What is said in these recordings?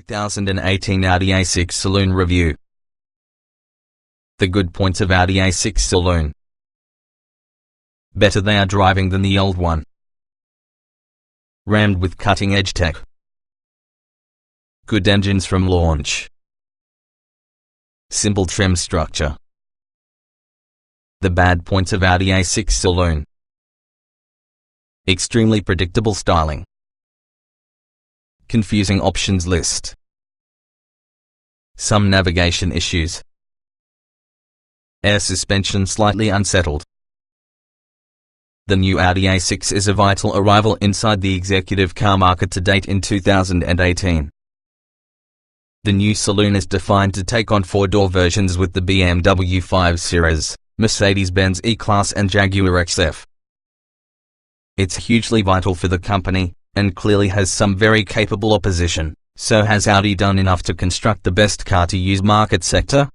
2018 Audi A6 Saloon Review. The good points of Audi A6 Saloon. Better they are driving than the old one. Rammed with cutting-edge tech. Good engines from launch. Simple trim structure. The bad points of Audi A6 Saloon. Extremely predictable styling. Confusing options list. Some navigation issues. Air suspension slightly unsettled. The new Audi A6 is a vital arrival inside the executive car market to date in 2018. The new saloon is defined to take on four-door versions with the BMW 5 Series, Mercedes-Benz E-Class and Jaguar XF. It's hugely vital for the company, and clearly has some very capable opposition. So has Audi done enough to construct the best car-to-use market sector?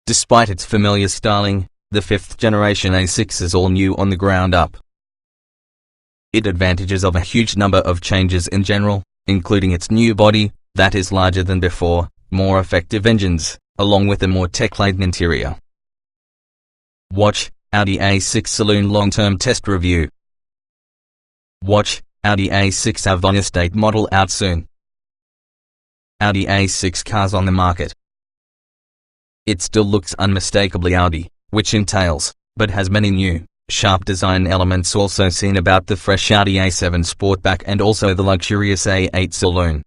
Despite its familiar styling, the 5th generation A6 is all new on the ground up. It advantages of a huge number of changes in general, including its new body, that is larger than before, more effective engines, along with a more tech-laden interior. Watch Audi A6 Saloon Long-Term Test Review. Watch Audi A6 Avant Estate model out soon. Audi A6 cars on the market. It still looks unmistakably Audi, which entails, but has many new, sharp design elements also seen about the fresh Audi A7 Sportback and also the luxurious A8 Saloon.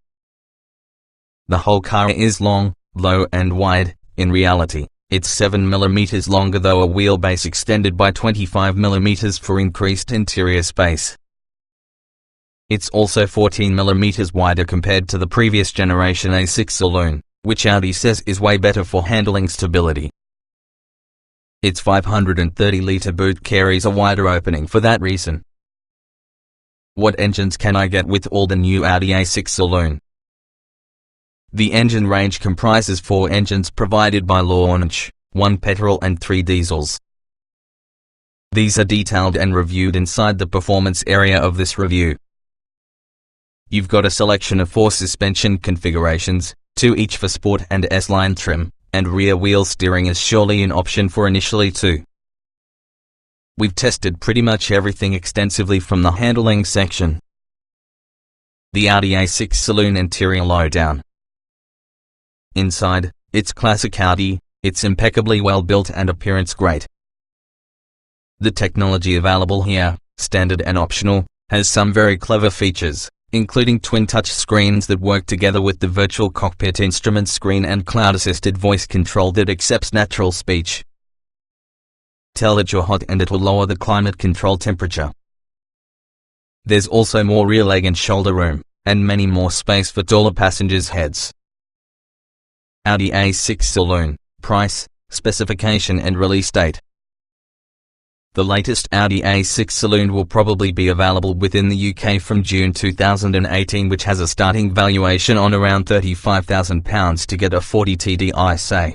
The whole car is long, low and wide. In reality, it's 7 mm longer, though a wheelbase extended by 25 mm for increased interior space. It's also 14 mm wider compared to the previous generation A6 Saloon, which Audi says is way better for handling stability. Its 530-litre boot carries a wider opening for that reason. What engines can I get with all the new Audi A6 Saloon? The engine range comprises 4 engines provided by launch, 1 petrol and 3 diesels. These are detailed and reviewed inside the performance area of this review. You've got a selection of 4 suspension configurations, 2 each for sport and S-line trim, and rear wheel steering is surely an option for initially 2. We've tested pretty much everything extensively from the handling section. The Audi A6 Saloon interior lowdown. Inside, it's classic Audi, it's impeccably well built and appearance great. The technology available here, standard and optional, has some very clever features, including twin touch screens that work together with the virtual cockpit instrument screen and cloud-assisted voice control that accepts natural speech. Tell it you're hot and it will lower the climate control temperature. There's also more rear leg and shoulder room, and many more space for taller passengers' heads. Audi A6 Saloon, price, specification and release date. The latest Audi A6 Saloon will probably be available within the UK from June 2018, which has a starting valuation on around £35,000 to get a 40 TDI say.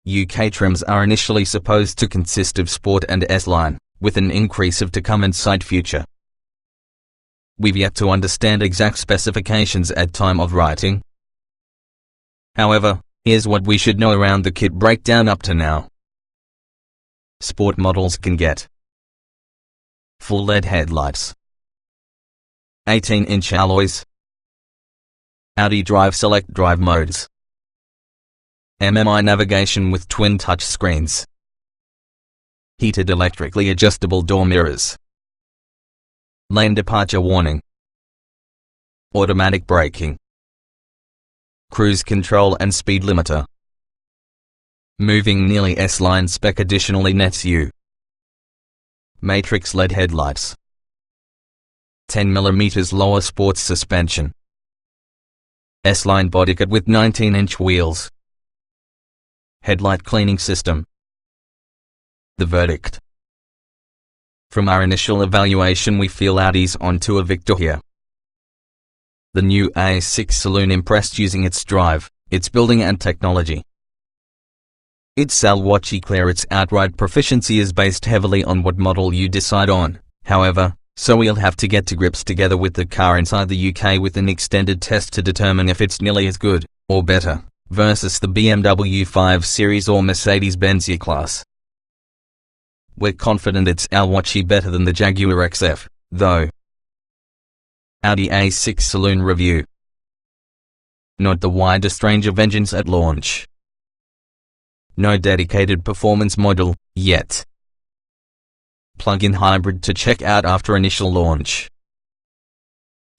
UK trims are initially supposed to consist of Sport and S-Line, with an increase of to come in sight future. We've yet to understand exact specifications at time of writing. However, here's what we should know around the kit breakdown up to now. Sport models can get full LED headlights, 18-inch alloys, Audi Drive Select drive modes, MMI navigation with twin touch screens, heated electrically adjustable door mirrors, lane departure warning, automatic braking, cruise control and speed limiter. Moving nearly S-line spec additionally nets you matrix LED headlights, 10 mm lower sports suspension, S-line bodykit with 19-inch wheels, headlight cleaning system. The verdict. From our initial evaluation, we feel Audi's onto a victor here. The new A6 Saloon impressed using its drive, its building and technology. It's clear its outright proficiency is based heavily on what model you decide on. However, so we'll have to get to grips together with the car inside the UK with an extended test to determine if it's nearly as good, or better, versus the BMW 5 Series or Mercedes-Benz E-Class. We're confident it's outwatchy better than the Jaguar XF, though. Audi A6 Saloon Review. Not the widest range of engines at launch. No dedicated performance module, yet. Plug-in hybrid to check out after initial launch.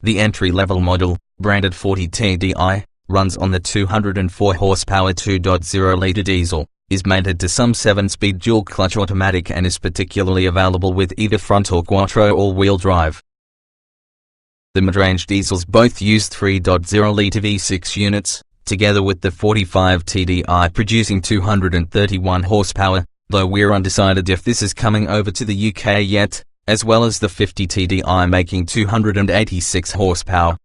The entry-level model, branded 40 TDI, runs on the 204 horsepower 2.0-litre diesel, is mated to some 7-speed dual-clutch automatic and is particularly available with either front or quattro all-wheel drive. The mid-range diesels both use 3.0-litre V6 units, together with the 45 TDI producing 231 horsepower, though we're undecided if this is coming over to the UK yet, as well as the 50 TDI making 286 horsepower.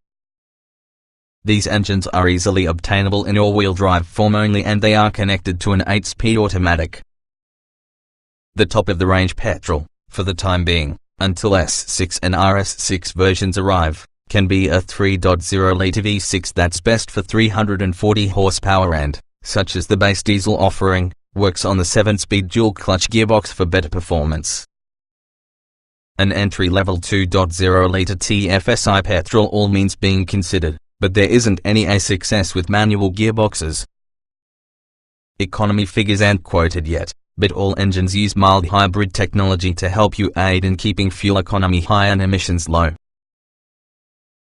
These engines are easily obtainable in all-wheel drive form only and they are connected to an 8-speed automatic. The top-of-the-range petrol, for the time being, until S6 and RS6 versions arrive, can be a 3.0-litre V6 that's best for 340 horsepower and, such as the base diesel offering, works on the 7-speed dual-clutch gearbox for better performance. An entry-level 2.0-litre TFSI petrol all means being considered, but there isn't any A6S with manual gearboxes. Economy figures aren't quoted yet, but all engines use mild hybrid technology to help you aid in keeping fuel economy high and emissions low.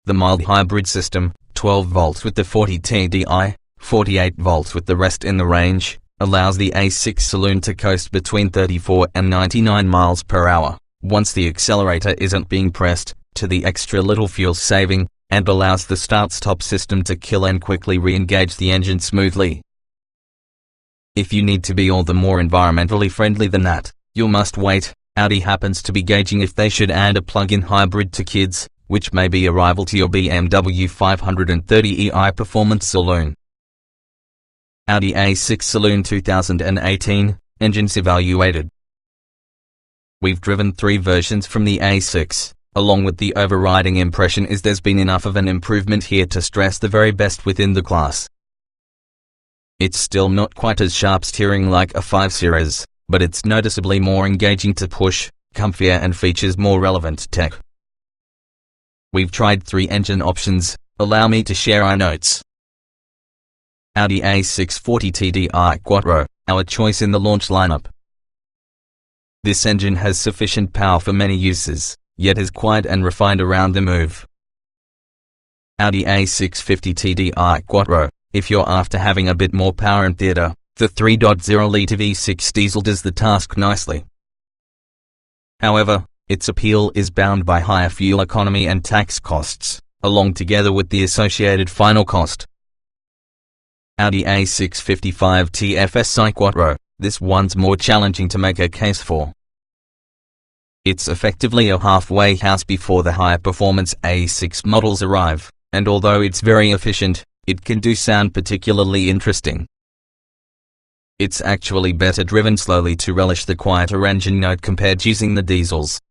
The mild hybrid system, 12 volts with the 40 TDI, 48 volts with the rest in the range, allows the A6 Saloon to coast between 34 and 99 miles per hour, once the accelerator isn't being pressed, to the extra little fuel saving, and allows the start-stop system to kill and quickly re-engage the engine smoothly. If you need to be all the more environmentally friendly than that, you must wait. Audi happens to be gauging if they should add a plug-in hybrid to kids, which may be a rival to your BMW 530ei Performance Saloon. Audi A6 Saloon 2018, engines evaluated. We've driven 3 versions from the A6. Along with the overriding impression is there's been enough of an improvement here to stress the very best within the class. It's still not quite as sharp steering like a 5 Series, but it's noticeably more engaging to push, comfier and features more relevant tech. We've tried 3 engine options, allow me to share our notes. Audi A6 40 TDI Quattro, our choice in the launch lineup. This engine has sufficient power for many uses, yet is quiet and refined around the move. Audi A6 50 TDI Quattro, if you're after having a bit more power and theatre, the 3.0-litre V6 diesel does the task nicely. However, its appeal is bound by higher fuel economy and tax costs, along together with the associated final cost. Audi A6 55 TFSI Quattro, this one's more challenging to make a case for. It's effectively a halfway house before the high-performance A6 models arrive, and although it's very efficient, it can do sound particularly interesting. It's actually better driven slowly to relish the quieter engine note compared to using the diesels.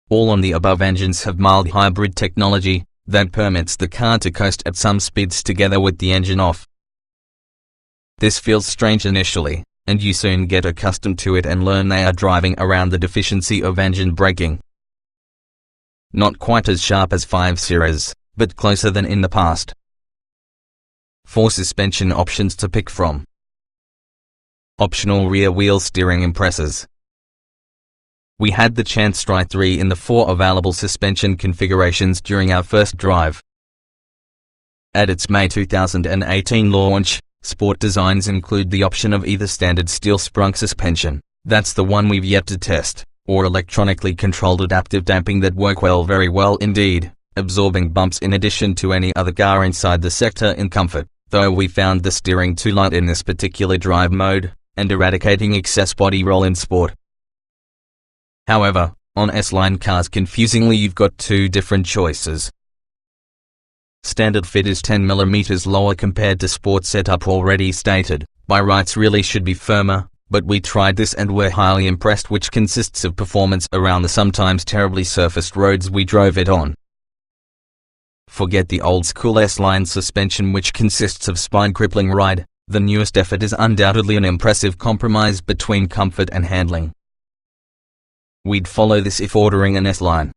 All on the above engines have mild hybrid technology that permits the car to coast at some speeds together with the engine off. This feels strange initially, and you soon get accustomed to it and learn they are driving around the deficiency of engine braking. Not quite as sharp as 5 Series, but closer than in the past. 4 suspension options to pick from. Optional rear wheel steering impresses. We had the chance to try 3 in the 4 available suspension configurations during our first drive. At its May 2018 launch, Sport designs include the option of either standard steel sprung suspension, that's the one we've yet to test, or electronically controlled adaptive damping that work very well indeed, absorbing bumps in addition to any other car inside the sector in comfort, though we found the steering too light in this particular drive mode, and eradicating excess body roll in sport. However, on S-Line cars confusingly you've got 2 different choices. Standard fit is 10 mm lower compared to sport setup already stated, by rights really should be firmer, but we tried this and were highly impressed, which consists of performance around the sometimes terribly surfaced roads we drove it on. Forget the old school S-line suspension, which consists of spine-crippling ride. The newest effort is undoubtedly an impressive compromise between comfort and handling. We'd follow this if ordering an S-line.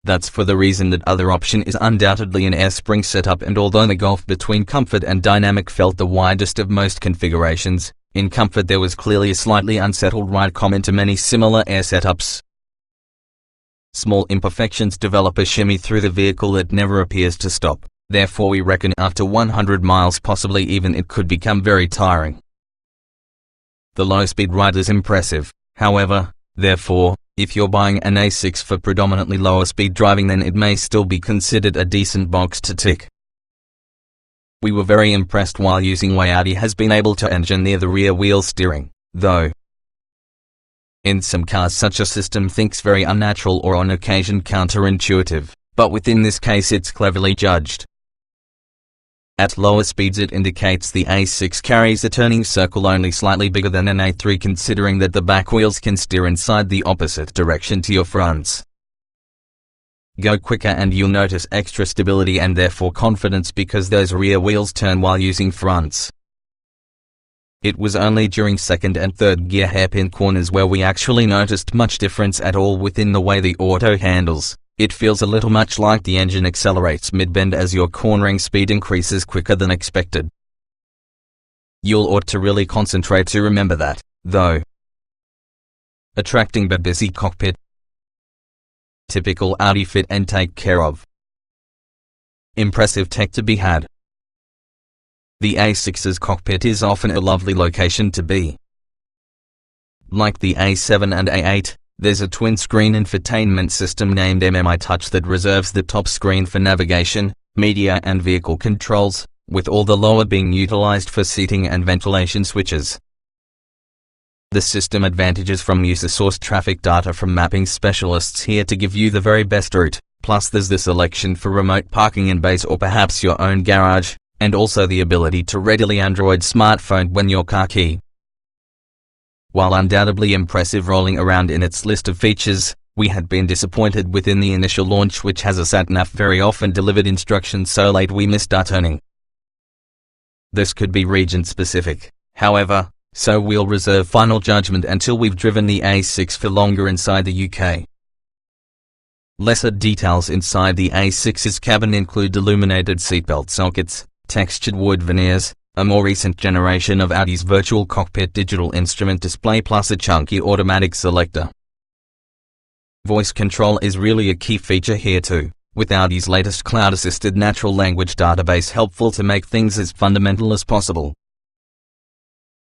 That's for the reason that other option is undoubtedly an air spring setup, and although the gulf between comfort and dynamic felt the widest of most configurations, in comfort there was clearly a slightly unsettled ride common to many similar air setups. Small imperfections develop a shimmy through the vehicle that never appears to stop, therefore we reckon after 100 miles possibly even it could become very tiring. The low-speed ride is impressive, however, therefore, if you're buying an A6 for predominantly lower speed driving, then it may still be considered a decent box to tick. We were very impressed while using way Audi has been able to engineer the rear wheel steering, though in some cars such a system thinks very unnatural or on occasion counterintuitive, but within this case it's cleverly judged. At lower speeds it indicates the A6 carries a turning circle only slightly bigger than an A3, considering that the back wheels can steer inside the opposite direction to your fronts. Go quicker and you'll notice extra stability and therefore confidence because those rear wheels turn while using fronts. It was only during second and third gear hairpin corners where we actually noticed much difference at all within the way the auto handles. It feels a little much like the engine accelerates mid-bend as your cornering speed increases quicker than expected. You'll ought to really concentrate to remember that, though. Attracting but busy cockpit. Typical Audi fit and take care of. Impressive tech to be had. The A6's cockpit is often a lovely location to be. Like the A7 and A8, there's a twin-screen infotainment system named MMI Touch that reserves the top screen for navigation, media and vehicle controls, with all the lower being utilized for seating and ventilation switches. The system advantages from user-sourced traffic data from mapping specialists here to give you the very best route, plus there's the selection for remote parking in base or perhaps your own garage, and also the ability to readily Android smartphone when your car key. While undoubtedly impressive rolling around in its list of features, we had been disappointed within the initial launch, which has a sat-nav very often delivered instructions so late we missed our turning. This could be region specific, however, so we'll reserve final judgment until we've driven the A6 for longer inside the UK. Lesser details inside the A6's cabin include illuminated seatbelt sockets, textured wood veneers, a more recent generation of Audi's virtual cockpit digital instrument display, plus a chunky automatic selector. Voice control is really a key feature here too, with Audi's latest cloud-assisted natural language database helpful to make things as fundamental as possible.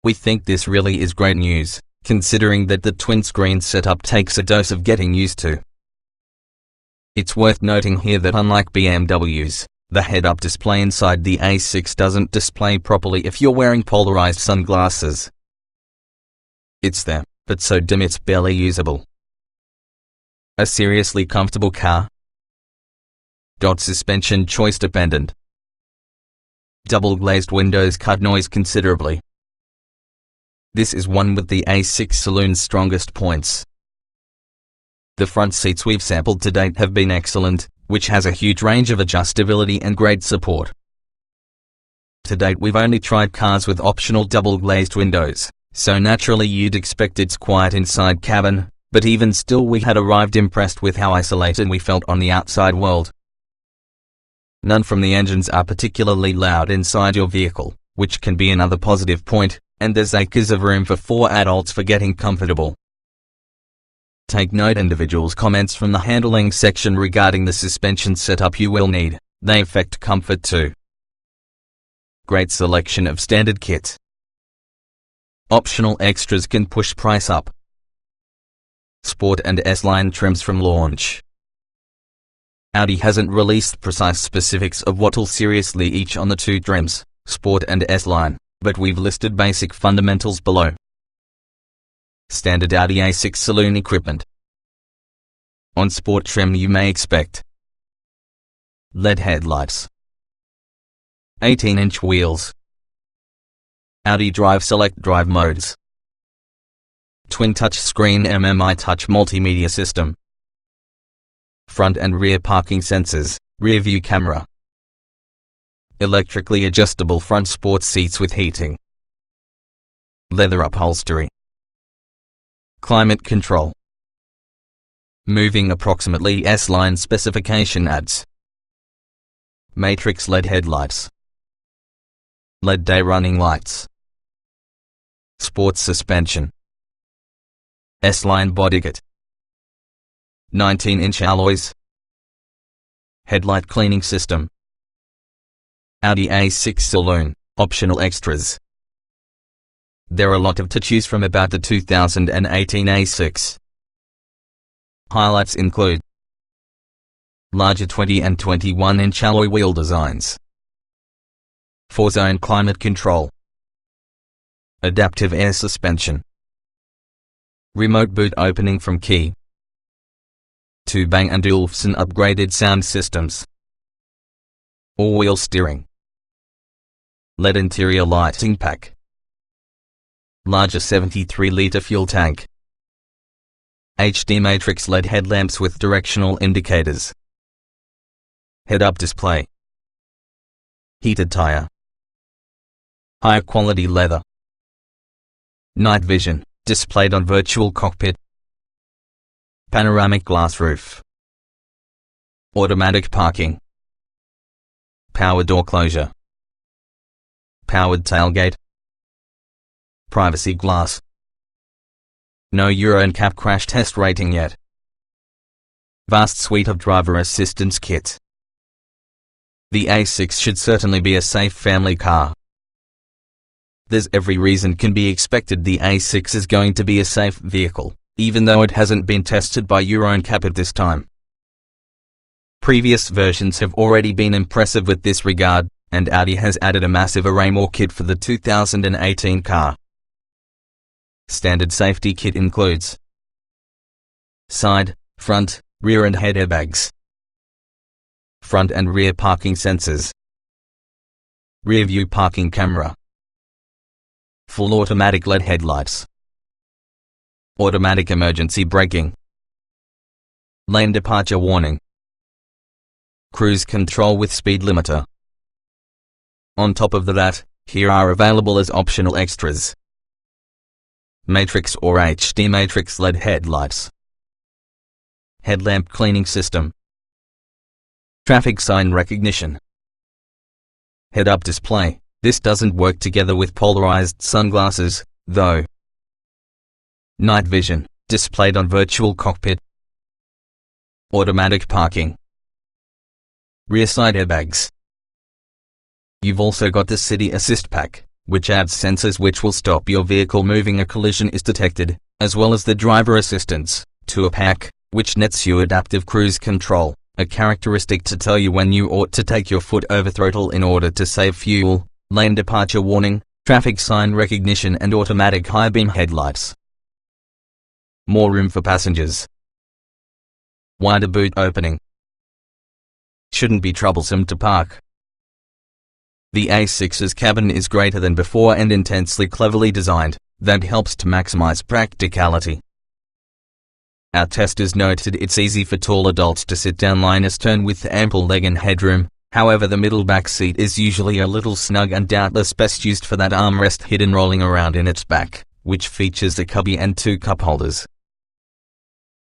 We think this really is great news, considering that the twin-screen setup takes a dose of getting used to. It's worth noting here that unlike BMWs, the head-up display inside the A6 doesn't display properly if you're wearing polarized sunglasses. It's there, but so dim it's barely usable. A seriously comfortable car. Suspension choice dependent. Double glazed windows cut noise considerably. This is one with the A6 saloon's strongest points. The front seats we've sampled to date have been excellent, which has a huge range of adjustability and great support. To date we've only tried cars with optional double glazed windows, so naturally you'd expect its quiet inside cabin, but even still we had arrived impressed with how isolated we felt on the outside world. None from the engines are particularly loud inside your vehicle, which can be another positive point, and there's acres of room for 4 adults for getting comfortable. Take note individuals' comments from the handling section regarding the suspension setup you will need, they affect comfort too. Great selection of standard kits. Optional extras can push price up. Sport and S-line trims from launch. Audi hasn't released precise specifics of what'll seriously each on the two trims, Sport and S-line, but we've listed basic fundamentals below. Standard Audi A6 saloon equipment. On Sport trim you may expect LED headlights, 18-inch wheels, Audi Drive select drive modes. Twin touchscreen MMI touch multimedia system. Front and rear parking sensors, rear view camera. Electrically adjustable front sports seats with heating. Leather upholstery. Climate control. Moving approximately S-line specification adds. Matrix LED headlights. LED day running lights. Sports suspension. S-line bodykit. 19-inch alloys. Headlight cleaning system. Audi A6 saloon, optional extras. There are a lot to choose from about the 2018 A6. Highlights include larger 20 and 21-inch alloy wheel designs, 4-zone climate control, adaptive air suspension, remote boot opening from key, 2-Bang and Olufsen upgraded sound systems, all-wheel steering, LED interior lighting pack, larger 73-litre fuel tank, HD matrix LED headlamps with directional indicators, head-up display, heated tire, higher quality leather, night vision, displayed on virtual cockpit, panoramic glass roof, automatic parking, power door closure, powered tailgate, privacy glass. No Euro NCAP crash test rating yet. Vast suite of driver assistance kits. The A6 should certainly be a safe family car. There's every reason can be expected the A6 is going to be a safe vehicle, even though it hasn't been tested by Euro NCAP at this time. Previous versions have already been impressive with this regard, and Audi has added a massive array more kit for the 2018 car. Standard safety kit includes side, front, rear and head airbags, front and rear parking sensors, rear view parking camera, full automatic LED headlights, automatic emergency braking, lane departure warning, cruise control with speed limiter. On top of that, here are available as optional extras: matrix or HD matrix LED headlights, headlamp cleaning system, traffic sign recognition, head-up display. This doesn't work together with polarized sunglasses, though. Night vision, displayed on virtual cockpit, automatic parking, rear side airbags. You've also got the City Assist Pack, which adds sensors which will stop your vehicle moving a collision is detected, as well as the driver assistance tour pack, which nets you adaptive cruise control, a characteristic to tell you when you ought to take your foot over throttle in order to save fuel, lane departure warning, traffic sign recognition and automatic high beam headlights. More room for passengers. Wider boot opening. Shouldn't be troublesome to park. The A6's cabin is greater than before and intensely cleverly designed, that helps to maximize practicality. Our testers noted it's easy for tall adults to sit down liners turn with ample leg and headroom, however the middle back seat is usually a little snug and doubtless best used for that armrest hidden rolling around in its back, which features a cubby and 2 cup holders.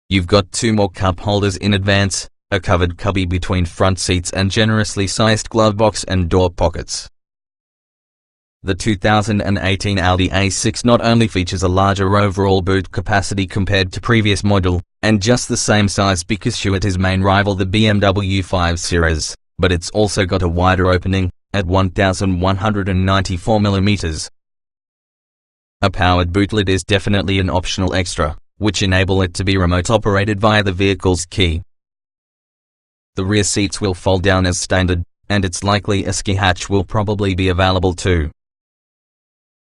You've got 2 more cup holders in advance, a covered cubby between front seats and generously sized glove box and door pockets. The 2018 Audi A6 not only features a larger overall boot capacity compared to previous model, and just the same size because it is main rival the BMW 5 Series, but it's also got a wider opening, at 1,194mm. A powered boot lid is definitely an optional extra, which enable it to be remote operated via the vehicle's key. The rear seats will fold down as standard, and it's likely a ski hatch will probably be available too.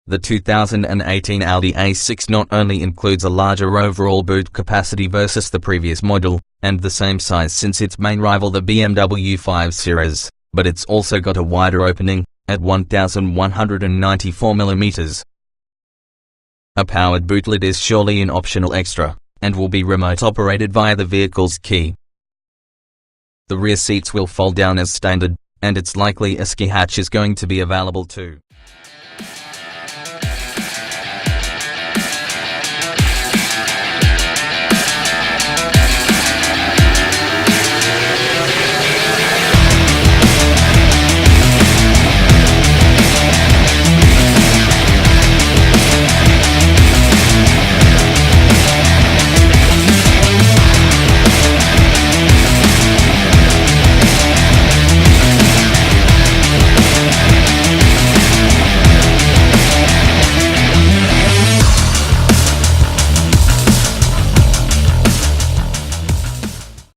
The 2018 Audi A6 not only includes a larger overall boot capacity versus the previous model, and the same size since its main rival the BMW 5 Series, but it's also got a wider opening, at 1,194mm. A powered boot lid is surely an optional extra, and will be remote operated via the vehicle's key. The rear seats will fold down as standard, and it's likely a ski hatch is going to be available too.